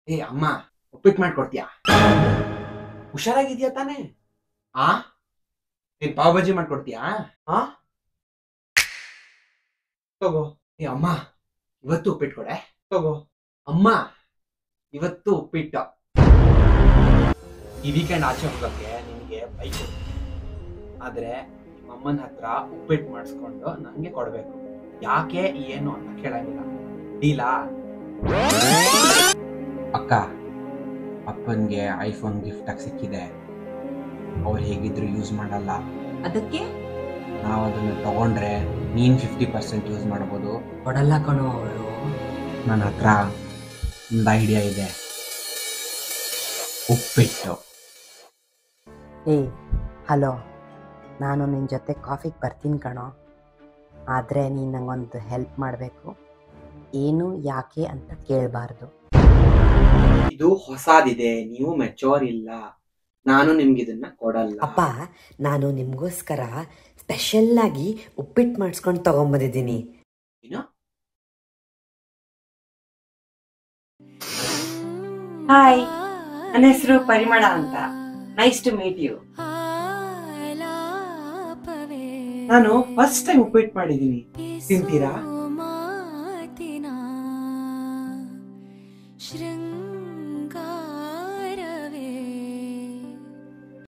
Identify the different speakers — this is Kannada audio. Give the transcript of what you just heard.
Speaker 1: ಏ ಅಮ್ಮ, ಉಪ್ಪಿಟ್ಟು ಮಾಡ್ಕೊಡ್ತೀಯಾ? ಹುಷಾರಾಗಿದ್ಯಾ ತಾನೇ? ಆ ನೀನ್ ಪಾವ್ ಭಾಜಿ ಮಾಡ್ಕೊಡ್ತೀಯಾ? ಆ ತಗೋ. ಏ ಅಮ್ಮ, ಇವತ್ತು ಉಪ್ಪಿಟ್ಟು ಕೊಡೆ. ತಗೋ ಅಮ್ಮ, ಇವತ್ತು ಉಪ್ಪಿಟ್ಟು. ಈ ವೀಕೆಂಡ್ ಆಚೆ ಹೋಗಕ್ಕೆ ನಿನಗೆ ಬೈಕ್, ಆದ್ರೆ ನಿಮ್ಮ ಅಮ್ಮನ ಹತ್ರ ಉಪ್ಪಿಟ್ಟು ಮಾಡಿಸ್ಕೊಂಡು ನಂಗೆ ಕೊಡ್ಬೇಕು. ಯಾಕೆ ಏನು ಅಂತ ಕೇಳಂಗಿಲ್ಲ. ಡೀಲಾ? ಅಕ್ಕ, ಅಪ್ಪನ್ಗೆ ಐಫೋನ್ ಗಿಫ್ಟ್ ಆಗಿ ಸಿಕ್ಕಿದೆ. ಅವ್ರು ಹೇಗಿದ್ರು ಯೂಸ್ ಮಾಡಲ್ಲ.
Speaker 2: ಅದಕ್ಕೆ
Speaker 1: ನಾವು ಅದನ್ನು ತಗೊಂಡ್ರೆ ನೀನ್ 50% ಯೂಸ್ ಮಾಡ್ಬೋದು.
Speaker 2: ಕೊಡಲ್ಲ ಕಣೋ ಅವರು.
Speaker 1: ನನ್ನ ಹತ್ರ ಒಂದು ಐಡಿಯಾ ಇದೆ. ಉಪ್ಪಿಟ್ಟು.
Speaker 2: ಏಯ್ ಹಲೋ, ನಾನು ನಿನ್ನ ಜೊತೆ ಕಾಫಿಗೆ ಬರ್ತೀನಿ ಕಣೋ. ಆದರೆ ನೀನು ನಂಗೊಂದು ಹೆಲ್ಪ್ ಮಾಡಬೇಕು. ಏನು ಯಾಕೆ ಅಂತ ಕೇಳಬಾರ್ದು.
Speaker 1: ಇದು ಹೊಸದಿದೆ, ನೀವು ಮೆಚೋರ್ ಇಲ್ಲ. ನಾನು ನಿಮ್ಗೆ ಇದನ್ನ ಕೊಡಲ್ಲ.
Speaker 2: ಅಪ್ಪ, ನಾನು ನಿಮಗೋಸ್ಕರ ಸ್ಪೆಷಲ್ಲಾಗಿ ಉಪ್ಪಿಟ್ಟು ಮಾಡಿಸ್ಕೊಂಡು ತಗೊಂಬಂದಿದ್ದೀನಿ.
Speaker 1: ಏನು?
Speaker 2: ಹಾಯ್, ನನ್ನ ಹೆಸರು ಪರಿಮಳ ಅಂತ. Nice to meet you.
Speaker 1: ನಾನು ಫಸ್ಟ್ ಟೈಮ್ ಉಪ್ಪಿಟ್ಟು ಮಾಡಿದ್ದೀನಿ, ತಿಂತೀರಾ?